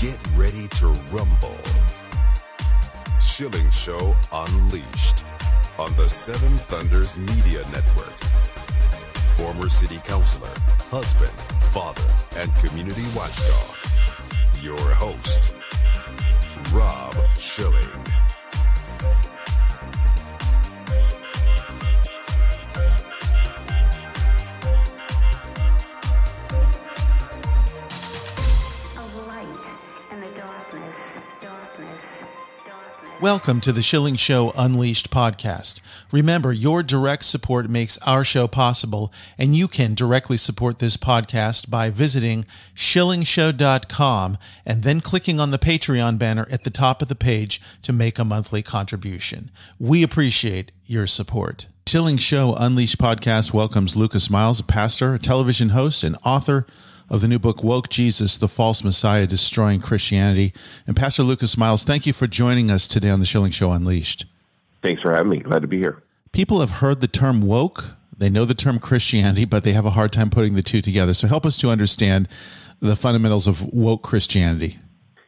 Get ready to rumble. Schilling Show Unleashed on the Seven Thunders Media Network. Former city councilor, husband, father, and community watchdog. Your host, Rob Schilling. Welcome to the Schilling Show Unleashed Podcast. Remember, your direct support makes our show possible, and you can directly support this podcast by visiting shillingshow.com and then clicking on the Patreon banner at the top of the page to make a monthly contribution. We appreciate your support. Schilling Show Unleashed Podcast welcomes Lucas Miles, a pastor, a television host, and author of the new book, Woke Jesus, The False Messiah Destroying Christianity. And Pastor Lucas Miles, thank you for joining us today on the Schilling Show Unleashed. Thanks for having me. Glad to be here. People have heard the term woke. They know the term Christianity, but they have a hard time putting the two together. So help us to understand the fundamentals of woke Christianity.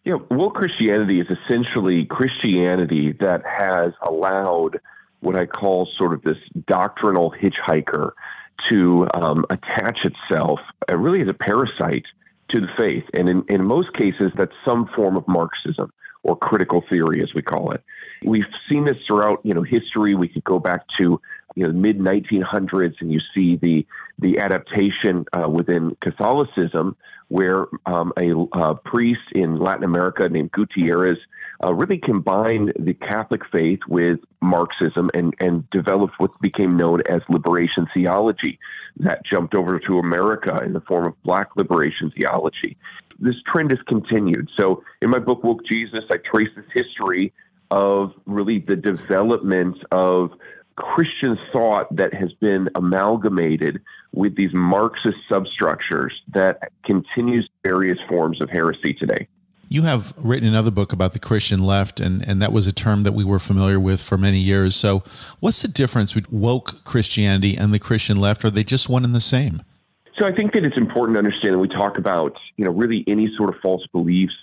Yeah, woke Christianity is essentially Christianity that has allowed what I call sort of this doctrinal hitchhiker to attach itself really as a parasite to the faith. And in most cases, that's some form of Marxism or critical theory, as we call it. We've seen this throughout, history. We could go back to, the mid-1900s, and you see the adaptation within Catholicism, where a priest in Latin America named Gutierrez really combined the Catholic faith with Marxism and developed what became known as liberation theology. That jumped over to America in the form of Black liberation theology. This trend has continued. So in my book, Woke Jesus, I trace this history of really the development of Christian thought that has been amalgamated with these Marxist substructures that continues various forms of heresy today. You have written another book about the Christian left, and that was a term that we were familiar with for many years. So what's the difference between woke Christianity and the Christian left? Are they just one and the same? So I think that it's important to understand when we talk about, really any sort of false beliefs,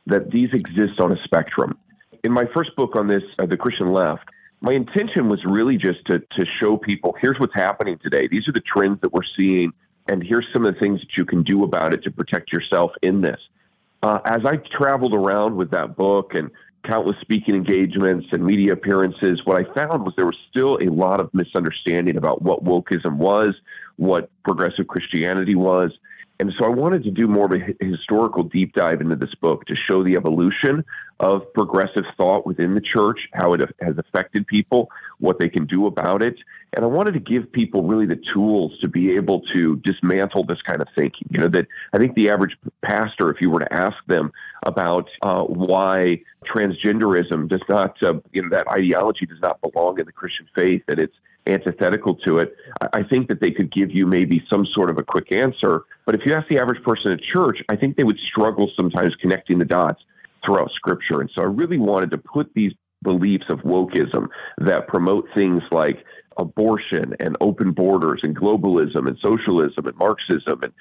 that these exist on a spectrum. In my first book on this, The Christian Left, my intention was really just to show people, here's what's happening today. These are the trends that we're seeing, and here's some of the things that you can do about it to protect yourself in this. As I traveled around with that book and countless speaking engagements and media appearances, what I found was there was still a lot of misunderstanding about what wokeism was, what progressive Christianity was. And so I wanted to do more of a historical deep dive into this book to show the evolution of progressive thought within the church, how it has affected people, what they can do about it. And I wanted to give people really the tools to be able to dismantle this kind of thinking. That I think the average pastor, if you were to ask them about why transgenderism does not, that ideology does not belong in the Christian faith, that it's antithetical to it, I think that they could give you maybe some sort of a quick answer. But if you ask the average person at church, I think they would struggle sometimes connecting the dots throughout Scripture. And so I really wanted to put these beliefs of wokeism that promote things like abortion and open borders and globalism and socialism and Marxism and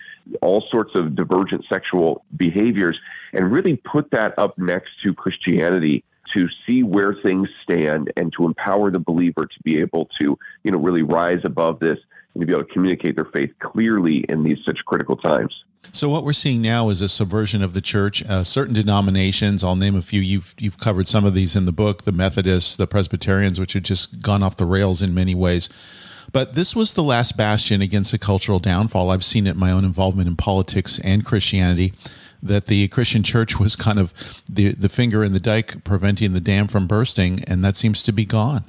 all sorts of divergent sexual behaviors, and really put that up next to Christianity to see where things stand and to empower the believer to be able to, really rise above this and to be able to communicate their faith clearly in these such critical times. So what we're seeing now is a subversion of the church. Certain denominations, I'll name a few. You've covered some of these in the book, the Methodists, the Presbyterians, which have just gone off the rails in many ways. But this was the last bastion against a cultural downfall. I've seen it in my own involvement in politics and Christianity, that the Christian church was kind of the finger in the dike preventing the dam from bursting, and that seems to be gone.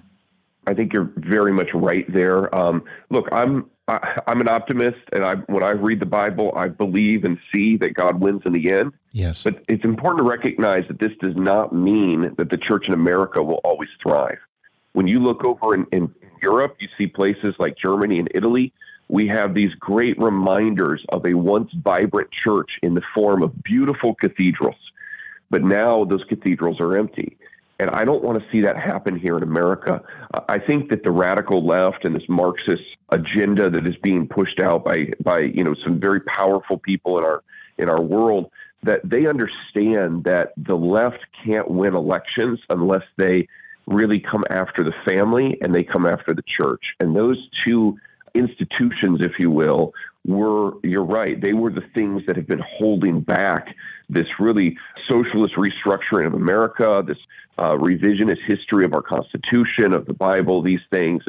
I think you're very much right there. Look, I'm an optimist, and when I read the Bible, I believe and see that God wins in the end. Yes. But it's important to recognize that this does not mean that the church in America will always thrive. When you look over in Europe, you see places like Germany and Italy. We have these great reminders of a once vibrant church in the form of beautiful cathedrals. But now those cathedrals are empty. And I don't want to see that happen here in America. I think that the radical left and this Marxist agenda that is being pushed out by some very powerful people in our world, that they understand that the left can't win elections unless they really come after the family and they come after the church. And those two institutions, if you will, you're right, they were the things that have been holding back this really socialist restructuring of America, this revisionist history of our Constitution, of the Bible, these things.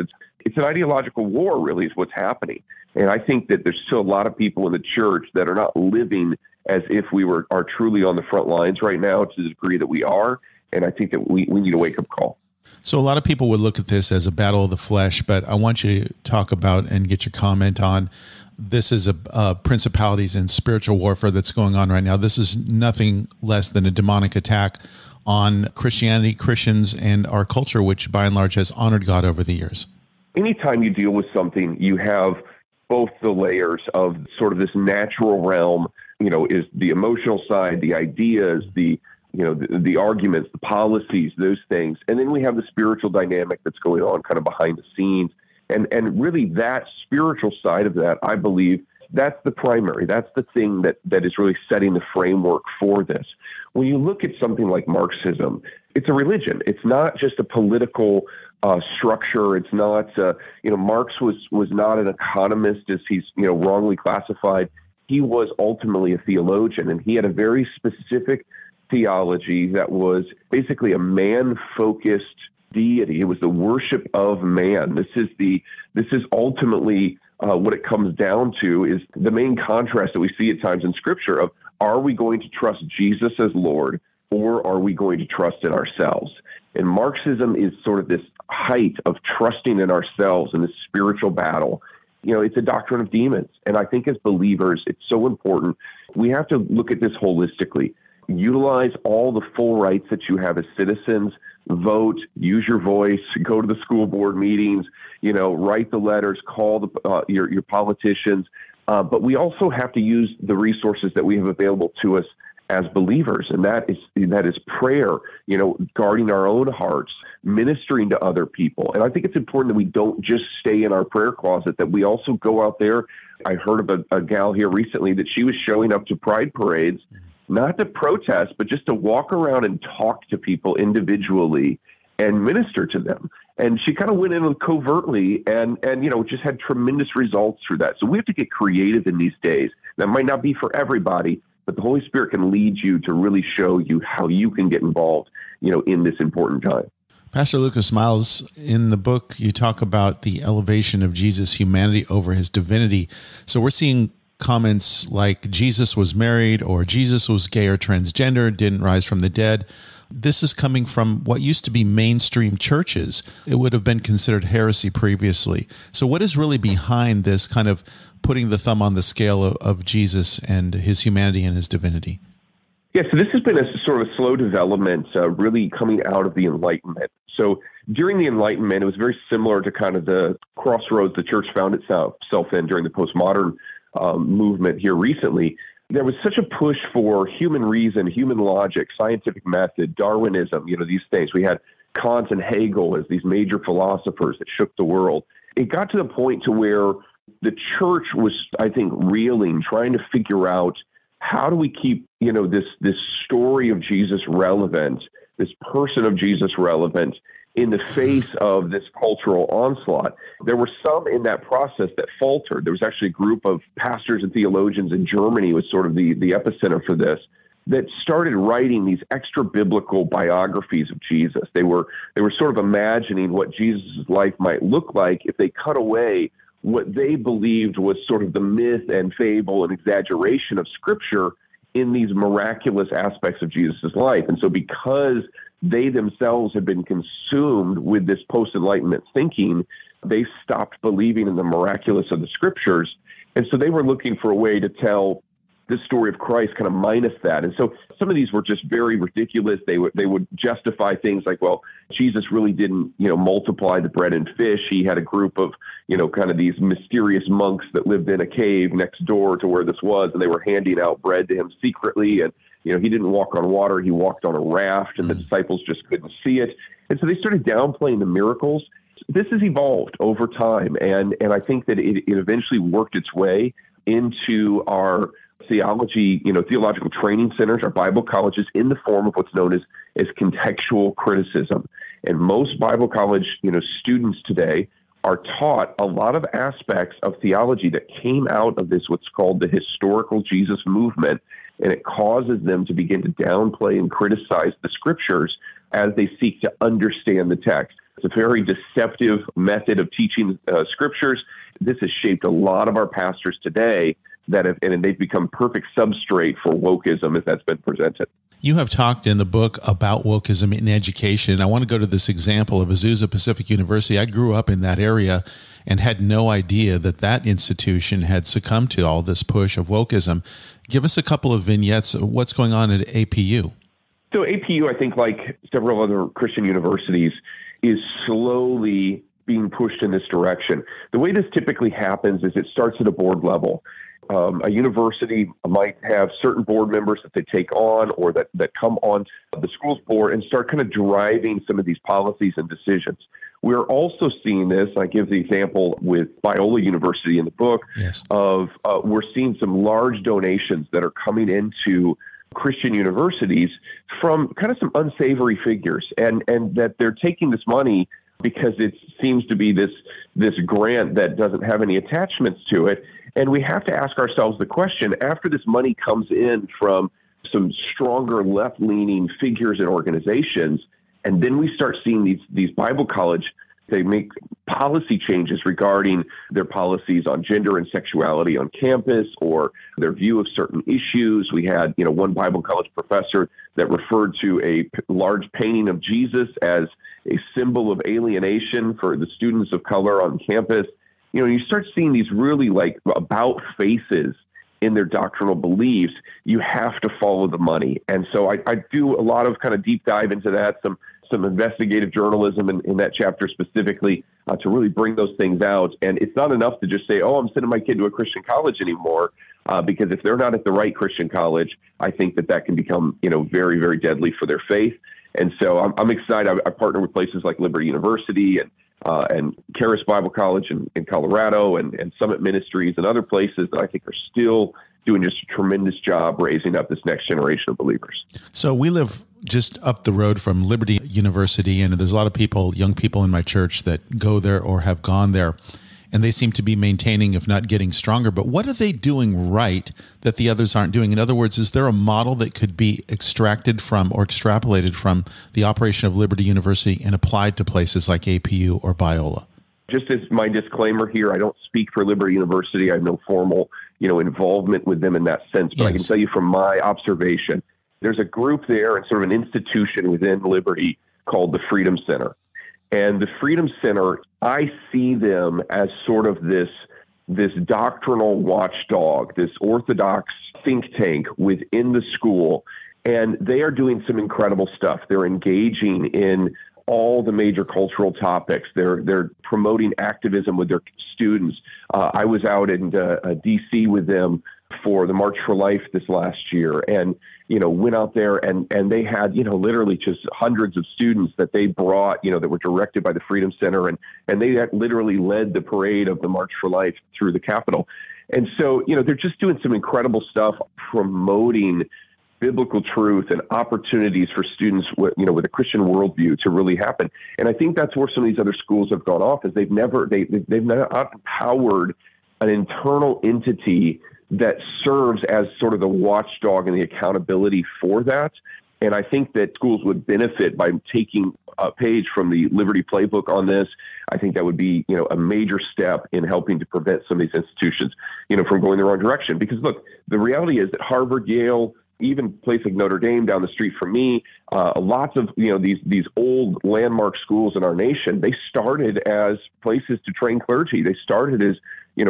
It's an ideological war, really, is what's happening. And I think that there's still a lot of people in the church that are not living as if we are truly on the front lines right now to the degree that we are. And I think that we need a wake-up call. So a lot of people would look at this as a battle of the flesh, but I want you to talk about and get your comment on this is a principalities and spiritual warfare that's going on right now. This is nothing less than a demonic attack on Christianity, Christians, and our culture, which by and large has honored God over the years. Anytime you deal with something, you have both the layers of sort of this natural realm, is the emotional side, the ideas, the arguments, the policies, those things. And then we have the spiritual dynamic that's going on kind of behind the scenes. And really that spiritual side of that, I believe, that's the primary. That's the thing that is really setting the framework for this. When you look at something like Marxism, it's a religion. It's not just a political structure. It's not, Marx was not an economist as he's, wrongly classified. He was ultimately a theologian, and he had a very specific theology that was basically a man-focused deity. It was the worship of man. This is ultimately what it comes down to, is the main contrast that we see at times in Scripture of, are we going to trust Jesus as Lord, or are we going to trust in ourselves? And Marxism is sort of this height of trusting in ourselves in this spiritual battle. It's a doctrine of demons. And I think as believers, it's so important. We have to look at this holistically. Utilize all the full rights that you have as citizens. Vote, use your voice, go to the school board meetings, write the letters, call your politicians. But we also have to use the resources that we have available to us as believers, and that is prayer, guarding our own hearts, ministering to other people. And I think it's important that we don't just stay in our prayer closet, that we also go out there. I heard of a gal here recently that she was showing up to pride parades, not to protest, but just to walk around and talk to people individually and minister to them. And she kind of went in covertly and just had tremendous results through that. So we have to get creative in these days. That might not be for everybody, but the Holy Spirit can lead you to really show you how you can get involved, in this important time. Pastor Lucas Miles, in the book, you talk about the elevation of Jesus' humanity over his divinity. So we're seeing comments like Jesus was married, or Jesus was gay or transgender, didn't rise from the dead. This is coming from what used to be mainstream churches. It would have been considered heresy previously. So what is really behind this kind of putting the thumb on the scale of Jesus and his humanity and his divinity? Yeah, so this has been a sort of a slow development, really coming out of the Enlightenment. So during the Enlightenment, it was very similar to kind of the crossroads the church found itself in during the postmodern movement here recently. There was such a push for human reason, human logic, scientific method, Darwinism, these things. We had Kant and Hegel as these major philosophers that shook the world. It got to the point to where the church was, I think, reeling, trying to figure out, how do we keep, this story of Jesus relevant, this person of Jesus relevant in the face of this cultural onslaught? There were some in that process that faltered. There was actually a group of pastors and theologians in Germany, was sort of the epicenter for this, that started writing these extra biblical biographies of Jesus. They were sort of imagining what Jesus' life might look like if they cut away what they believed was sort of the myth and fable and exaggeration of Scripture in these miraculous aspects of Jesus' life. And so because they themselves had been consumed with this post-Enlightenment thinking, they stopped believing in the miraculous of the Scriptures. And so they were looking for a way to tell the story of Christ kind of minus that. And so some of these were just very ridiculous. They would justify things like, well, Jesus really didn't, multiply the bread and fish. He had a group of, kind of these mysterious monks that lived in a cave next door to where this was, and they were handing out bread to him secretly. And, he didn't walk on water. He walked on a raft, and the disciples just couldn't see it. And so they started downplaying the miracles. This has evolved over time. And I think that it eventually worked its way into our theological training centers, our Bible colleges, in the form of what's known as contextual criticism. And most Bible college, students today are taught a lot of aspects of theology that came out of this, what's called the historical Jesus movement. And it causes them to begin to downplay and criticize the scriptures as they seek to understand the text. It's a very deceptive method of teaching scriptures. This has shaped a lot of our pastors today and they've become perfect substrate for wokeism as that's been presented. You have talked in the book about wokeism in education. I want to go to this example of Azusa Pacific University. I grew up in that area and had no idea that institution had succumbed to all this push of wokeism. Give us a couple of vignettes of what's going on at APU. So APU, I think, like several other Christian universities, is slowly being pushed in this direction. The way this typically happens is it starts at a board level. A university might have certain board members that they take on or that come on the school's board and start kind of driving some of these policies and decisions. We're also seeing this, I give the example with Biola University in the book, yes, of we're seeing some large donations that are coming into Christian universities from kind of some unsavory figures, and that they're taking this money because it seems to be this grant that doesn't have any attachments to it. And we have to ask ourselves the question, after this money comes in from some stronger left-leaning figures and organizations, and then we start seeing these Bible college, they make policy changes regarding their policies on gender and sexuality on campus or their view of certain issues. We had, one Bible college professor that referred to a large painting of Jesus as a symbol of alienation for the students of color on campus. You start seeing these really about faces in their doctrinal beliefs. You have to follow the money. And so I do a lot of kind of deep dive into that, some investigative journalism in that chapter specifically to really bring those things out. And it's not enough to just say, I'm sending my kid to a Christian college anymore, because if they're not at the right Christian college, I think that can become, very, very deadly for their faith. And so I'm excited. I partner with places like Liberty University and Charis Bible College in Colorado and Summit Ministries and other places that I think are still doing just a tremendous job raising up this next generation of believers. So we live just up the road from Liberty University, and there's a lot of young people in my church that go there or have gone there, and they seem to be maintaining, if not getting stronger. But what are they doing right that the others aren't doing? In other words, is there a model that could be extracted from or extrapolated from the operation of Liberty University and applied to places like APU or Biola? Just as my disclaimer here, I don't speak for Liberty University. I have no formal, involvement with them in that sense. But yes, I can tell you from my observation, there's a group there and sort of an institution within Liberty called the Freedom Center. And the Freedom Center, I see them as sort of this doctrinal watchdog, this orthodox think tank within the school. And they are doing some incredible stuff. They're engaging in all the major cultural topics. They're promoting activism with their students. I was out in D.C. with them for the March for Life this last year, and went out there and they had literally just hundreds of students that they brought that were directed by the Freedom Center, and they literally led the parade of the March for Life through the Capitol. And so they're just doing some incredible stuff promoting biblical truth and opportunities for students with a Christian worldview to really happen. And I think that's where some of these other schools have gone off, is they've not empowered an internal entity that serves as sort of the watchdog and the accountability for that. And I think that schools would benefit by taking a page from the Liberty playbook on this. I think that would be, a major step in helping to prevent some of these institutions, from going the wrong direction. Because look, the reality is that Harvard, Yale, even a place like Notre Dame down the street from me, lots of, these old landmark schools in our nation, they started as places to train clergy. They started as,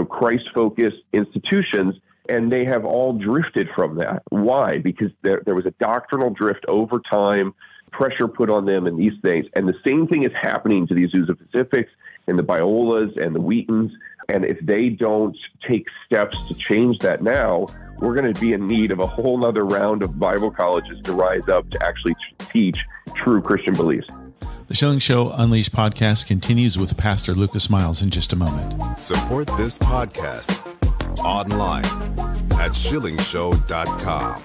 Christ-focused institutions, and they have all drifted from that. Why? Because there was a doctrinal drift over time, pressure put on them and these things. And the same thing is happening to the Azusa Pacifics and the Biolas and the Wheatons. And if they don't take steps to change that now, we're going to be in need of a whole nother round of Bible colleges to rise up to actually teach true Christian beliefs. The Schilling Show Unleashed podcast continues with Pastor Lucas Miles in just a moment. Support this podcast online at schillingshow.com.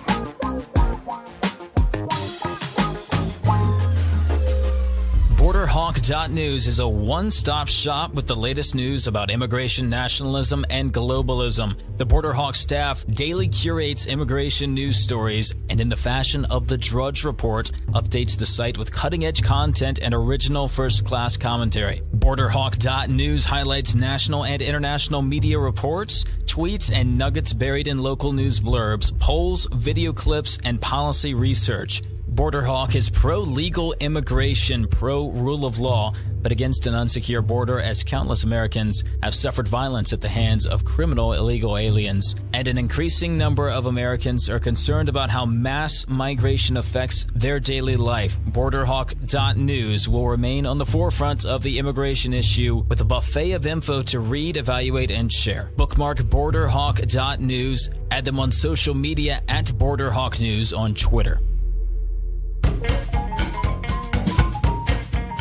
BorderHawk.news is a one-stop shop with the latest news about immigration nationalism and globalism. The BorderHawk staff daily curates immigration news stories and, in the fashion of the Drudge Report, updates the site with cutting-edge content and original first-class commentary. BorderHawk.news highlights national and international media reports, tweets, and nuggets buried in local news blurbs, polls, video clips, and policy research. BorderHawk is pro-legal immigration, pro-rule of law, but against an unsecure border, as countless Americans have suffered violence at the hands of criminal illegal aliens. And an increasing number of Americans are concerned about how mass migration affects their daily life. BorderHawk.news will remain on the forefront of the immigration issue with a buffet of info to read, evaluate, and share. Bookmark BorderHawk.news. Add them on social media at BorderHawkNews on Twitter.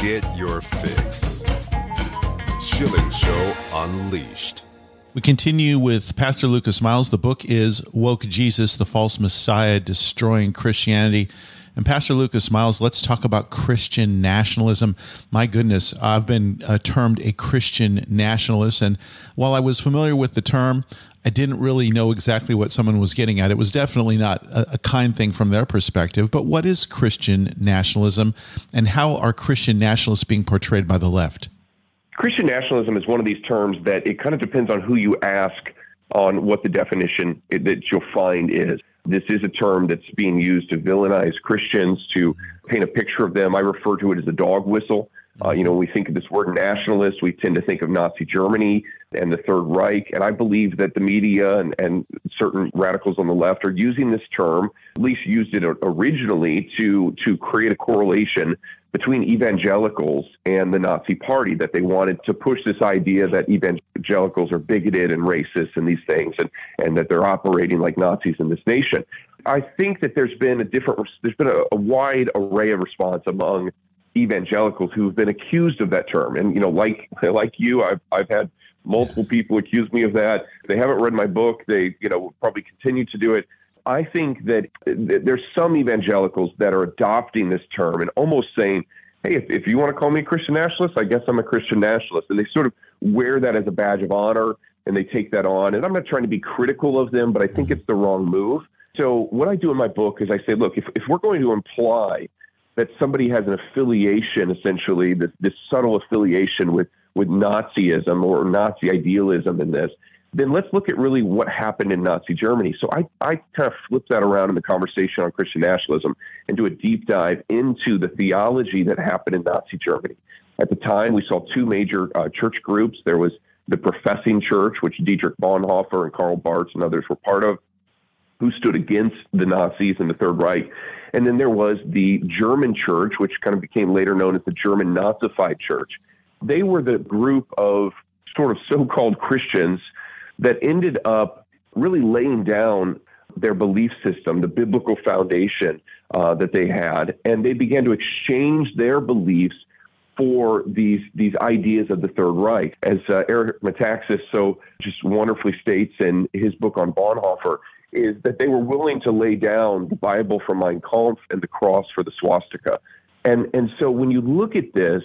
Get your fix. Schilling Show Unleashed. We continue with Pastor Lucas Miles. The book is Woke Jesus, the False Messiah, Destroying Christianity. And Pastor Lucas Miles, let's talk about Christian nationalism. My goodness, I've been termed a Christian nationalist. And while I was familiar with the term, I didn't really know exactly what someone was getting at. It was definitely not a kind thing from their perspective. But what is Christian nationalism, and how are Christian nationalists being portrayed by the left? Christian nationalism is one of these terms that it kind of depends on who you ask on what the definition that you'll find is. This is a term that's being used to villainize Christians, to paint a picture of them. I refer to it as a dog whistle. When we think of this word nationalist, we tend to think of Nazi Germany and the Third Reich. And I believe that the media and certain radicals on the left are using this term, at least used it originally, to create a correlation between evangelicals and the Nazi Party, that they wanted to push this idea that evangelicals are bigoted and racist and these things, and that they're operating like Nazis in this nation. I think that there's been a wide array of response among evangelicals who've been accused of that term. And, like you, I've had multiple people accuse me of that. They haven't read my book. They, will probably continue to do it. I think that there's some evangelicals that are adopting this term and almost saying, hey, if you want to call me a Christian nationalist, I guess I'm a Christian nationalist. And they sort of wear that as a badge of honor, and they take that on. And I'm not trying to be critical of them, but I think it's the wrong move. So what I do in my book is I say, look, if we're going to imply that somebody has an affiliation, essentially, this subtle affiliation with Nazism or Nazi idealism in this, then let's look at really what happened in Nazi Germany. So I kind of flip that around in the conversation on Christian nationalism and do a deep dive into the theology that happened in Nazi Germany. At the time, we saw two major church groups. There was the professing church, which Dietrich Bonhoeffer and Karl Barth and others were part of, who stood against the Nazis and the Third Reich. And then there was the German church, which kind of became later known as the German Nazified church. They were the group of sort of so-called Christians that ended up really laying down their belief system, the biblical foundation that they had, and they began to exchange their beliefs for these ideas of the Third Reich. As Eric Metaxas so just wonderfully states in his book on Bonhoeffer, is that they were willing to lay down the Bible for Mein Kampf and the cross for the swastika. And so when you look at this,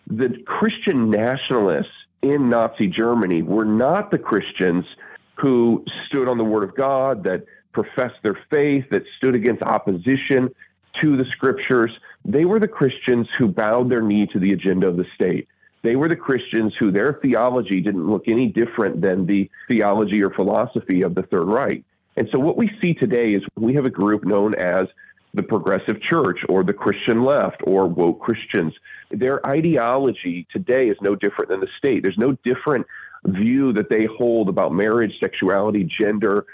the Christian nationalists in Nazi Germany were not the Christians who stood on the Word of God, that professed their faith, that stood against opposition to the Scriptures. They were the Christians who bowed their knee to the agenda of the state. They were the Christians who their theology didn't look any different than the theology or philosophy of the Third Reich. And so what we see today is we have a group known as the Progressive Church or the Christian Left or woke Christians. Their ideology today is no different than the state. There's no different view that they hold about marriage, sexuality, gender,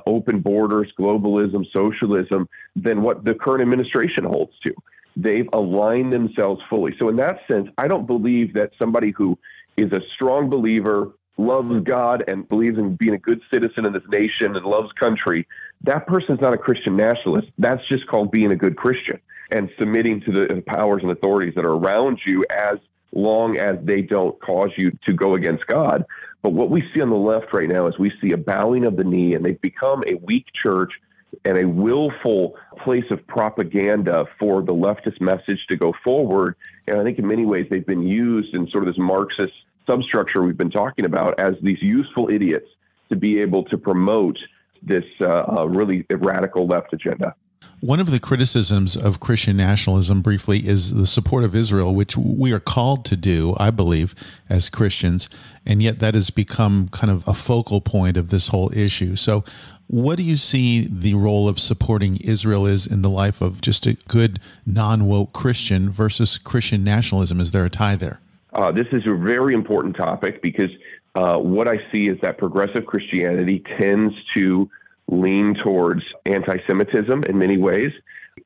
open borders, globalism, socialism than what the current administration holds to. They've aligned themselves fully. So in that sense, I don't believe that somebody who is a strong believer, loves God and believes in being a good citizen in this nation and loves country, that person's not a Christian nationalist. That's just called being a good Christian and submitting to the powers and authorities that are around you as long as they don't cause you to go against God. But what we see on the left right now is we see a bowing of the knee, and they've become a weak church and a willful place of propaganda for the leftist message to go forward. And I think in many ways they've been used in sort of this Marxist substructure we've been talking about as these useful idiots to be able to promote this really radical left agenda. One of the criticisms of Christian nationalism, briefly, is the support of Israel, which we are called to do, I believe, as Christians, and yet that has become kind of a focal point of this whole issue. So what do you see the role of supporting Israel is in the life of just a good non-woke Christian versus Christian nationalism? Is there a tie there? This is a very important topic because what I see is that progressive Christianity tends to lean towards anti-Semitism in many ways.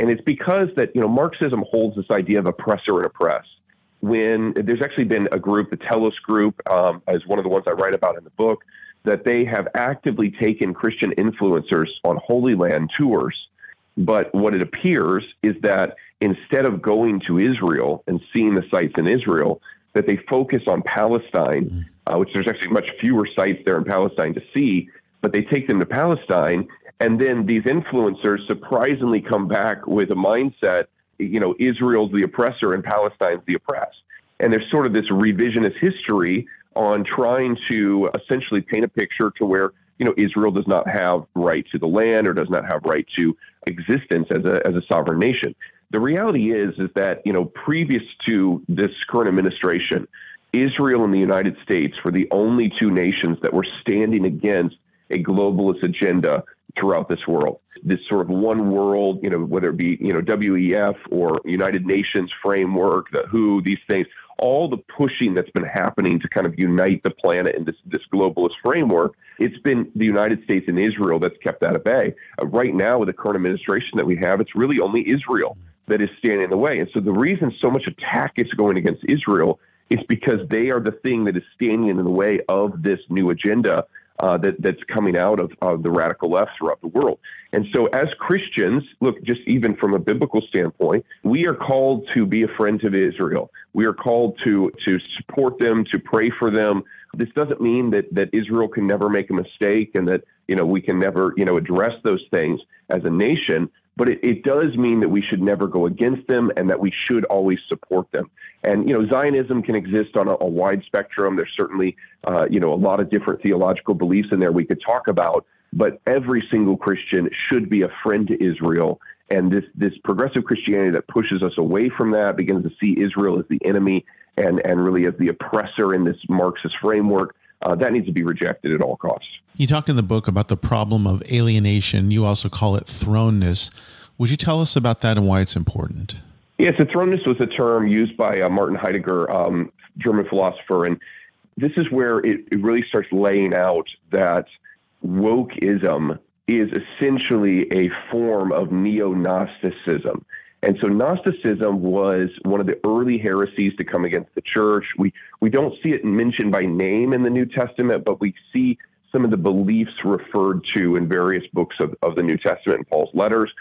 And it's because that, Marxism holds this idea of oppressor and oppressed. When there's actually been a group, the Telos group, as one of the ones I write about in the book, that they have actively taken Christian influencers on Holy Land tours. But what it appears is that instead of going to Israel and seeing the sites in Israel, that they focus on Palestine, which there's actually much fewer sites there in Palestine to see, but they take them to Palestine, and then these influencers surprisingly come back with a mindset, Israel's the oppressor and Palestine's the oppressed. And there's sort of this revisionist history on trying to essentially paint a picture to where, Israel does not have right to the land or does not have right to existence as a sovereign nation. The reality is that, previous to this current administration, Israel and the United States were the only two nations that were standing against a globalist agenda throughout this world. This sort of one world, whether it be, WEF or United Nations framework, the WHO, these things, all the pushing that's been happening to kind of unite the planet in this globalist framework, it's been the United States and Israel that's kept that at bay. Right now, with the current administration that we have, it's really only Israel that is standing in the way. And so the reason so much attack is going against Israel is because they are the thing that is standing in the way of this new agenda that's coming out of the radical left throughout the world. And so as Christians, look, just even from a biblical standpoint, we are called to be a friend to Israel. We are called to support them, to pray for them. This doesn't mean that Israel can never make a mistake and that, we can never, address those things as a nation. But it does mean that we should never go against them and that we should always support them. And, Zionism can exist on a wide spectrum. There's certainly, a lot of different theological beliefs in there we could talk about. But every single Christian should be a friend to Israel. And this progressive Christianity that pushes us away from that, begins to see Israel as the enemy and really as the oppressor in this Marxist framework, that needs to be rejected at all costs. You talk in the book about the problem of alienation. You also call it thrownness. Would you tell us about that and why it's important? Yes, so thrownness was a term used by Martin Heidegger, German philosopher, and this is where it really starts laying out that wokeism is essentially a form of neo-Gnosticism. And so Gnosticism was one of the early heresies to come against the church. We don't see it mentioned by name in the New Testament, but we see some of the beliefs referred to in various books of the New Testament and Paul's letters.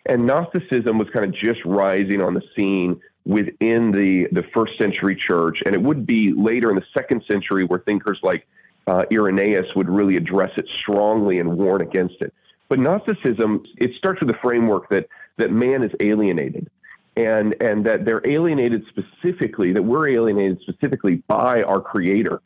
And Gnosticism was kind of just rising on the scene within the first century church. And it would be later in the second century where thinkers like Irenaeus would really address it strongly and warn against it. But Gnosticism, it starts with the framework that man is alienated and that they're alienated specifically, that we're alienated specifically by our Creator.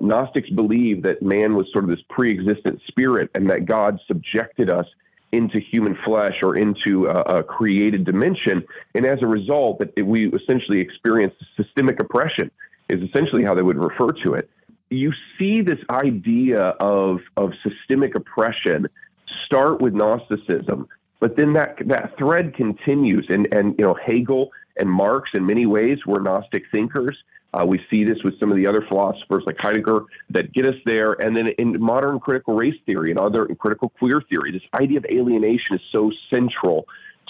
Gnostics believe that man was sort of this pre-existent spirit and that God subjected us into human flesh or into a created dimension. And as a result, that we essentially experience systemic oppression is essentially how they would refer to it. You see this idea of systemic oppression start with Gnosticism, but then that thread continues. And Hegel and Marx in many ways were Gnostic thinkers. We see this with some of the other philosophers like Heidegger that get us there. And then in modern critical race theory and other critical queer theory, this idea of alienation is so central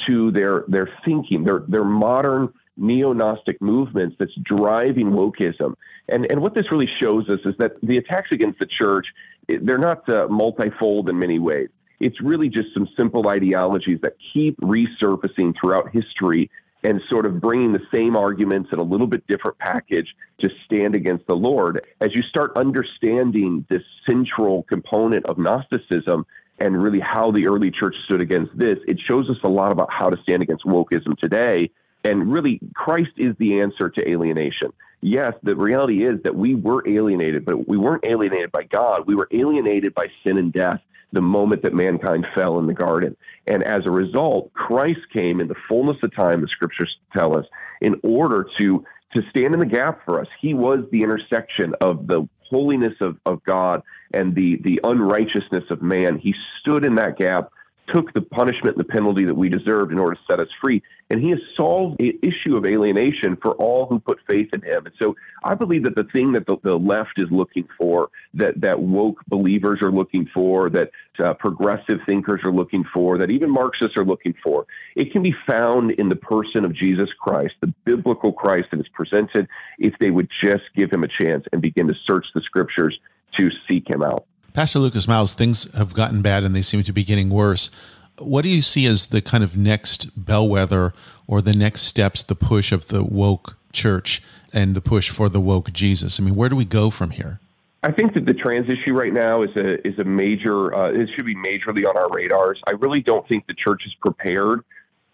to their thinking, their modern neo-Gnostic movements that's driving wokeism. And what this really shows us is that the attacks against the church, they're not multifold in many ways. It's really just some simple ideologies that keep resurfacing throughout history and sort of bringing the same arguments in a little bit different package to stand against the Lord. As you start understanding this central component of Gnosticism and really how the early church stood against this, it shows us a lot about how to stand against wokeism today. And really, Christ is the answer to alienation. Yes, the reality is that we were alienated, but we weren't alienated by God. We were alienated by sin and death the moment that mankind fell in the garden. And as a result, Christ came in the fullness of time, the scriptures tell us, in order to stand in the gap for us. He was the intersection of the holiness of God and the unrighteousness of man. He stood in that gap, took the punishment and the penalty that we deserved in order to set us free. And he has solved the issue of alienation for all who put faith in him. And so I believe that the thing that the left is looking for, that woke believers are looking for, that progressive thinkers are looking for, that even Marxists are looking for, it can be found in the person of Jesus Christ, the biblical Christ that is presented, if they would just give him a chance and begin to search the scriptures to seek him out. Pastor Lucas Miles, things have gotten bad and they seem to be getting worse. What do you see as the kind of next bellwether or the next steps, the push of the woke church and the push for the woke Jesus? I mean, where do we go from here? I think that the trans issue right now is a major, it should be majorly on our radars. I really don't think the church is prepared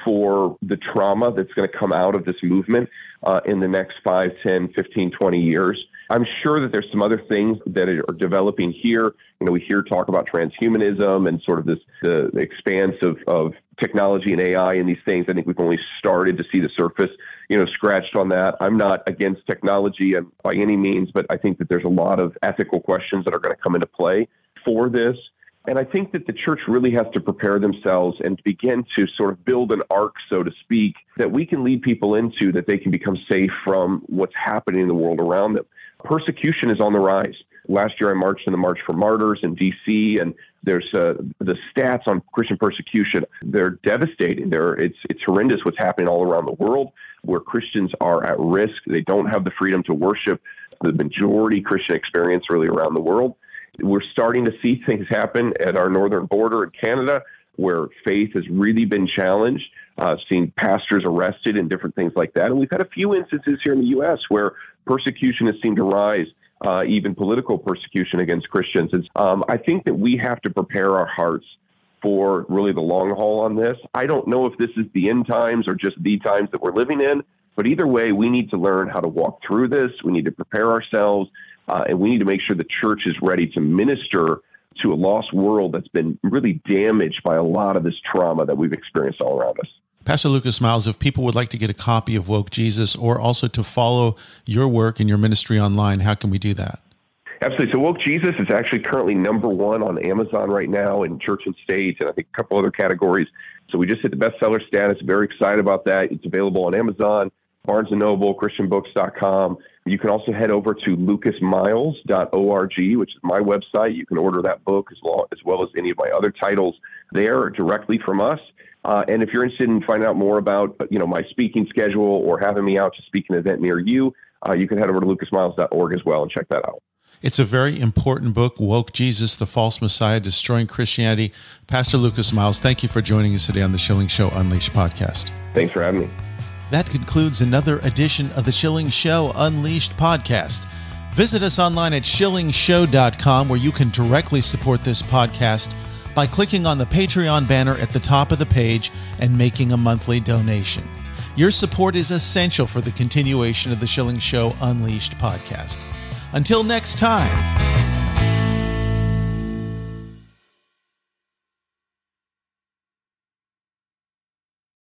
for the trauma that's going to come out of this movement in the next 5, 10, 15, 20 years. I'm sure that there's some other things that are developing here. You know, we hear talk about transhumanism and sort of the expanse of technology and AI and these things. I think we've only started to see the surface, scratched on that. I'm not against technology by any means, but I think that there's a lot of ethical questions that are going to come into play for this. And I think that the church really has to prepare themselves and begin to sort of build an ark, so to speak, that we can lead people into, that they can become safe from what's happening in the world around them. Persecution is on the rise. Last year, I marched in the March for Martyrs in D.C., and there's the stats on Christian persecution. They're devastating. It's horrendous what's happening all around the world, where Christians are at risk. They don't have the freedom to worship the majority Christian experience really around the world. We're starting to see things happen at our northern border in Canada, where faith has really been challenged, seeing pastors arrested and different things like that. And we've had a few instances here in the U.S. where persecution has seemed to rise, even political persecution against Christians. And I think that we have to prepare our hearts for really the long haul on this. I don't know if this is the end times or just the times that we're living in, but either way, we need to learn how to walk through this. We need to prepare ourselves, and we need to make sure the church is ready to minister to a lost world that's been really damaged by a lot of this trauma that we've experienced all around us. Pastor Lucas Miles, if people would like to get a copy of Woke Jesus or also to follow your work and your ministry online, how can we do that? Absolutely. So Woke Jesus is actually currently #1 on Amazon right now in church and state, and I think a couple other categories. So we just hit the bestseller status. Very excited about that. It's available on Amazon, Barnes & Noble, ChristianBooks.com. You can also head over to lucasmiles.org, which is my website. You can order that book as well as any of my other titles there directly from us. And if you're interested in finding out more about, my speaking schedule or having me out to speak an event near you, you can head over to lucasmiles.org as well and check that out. It's a very important book, Woke Jesus, the False Messiah, Destroying Christianity. Pastor Lucas Miles, thank you for joining us today on the Schilling Show Unleashed podcast. Thanks for having me. That concludes another edition of the Schilling Show Unleashed podcast. Visit us online at shillingshow.com, where you can directly support this podcast by clicking on the Patreon banner at the top of the page and making a monthly donation. Your support is essential for the continuation of the Schilling Show Unleashed podcast. Until next time.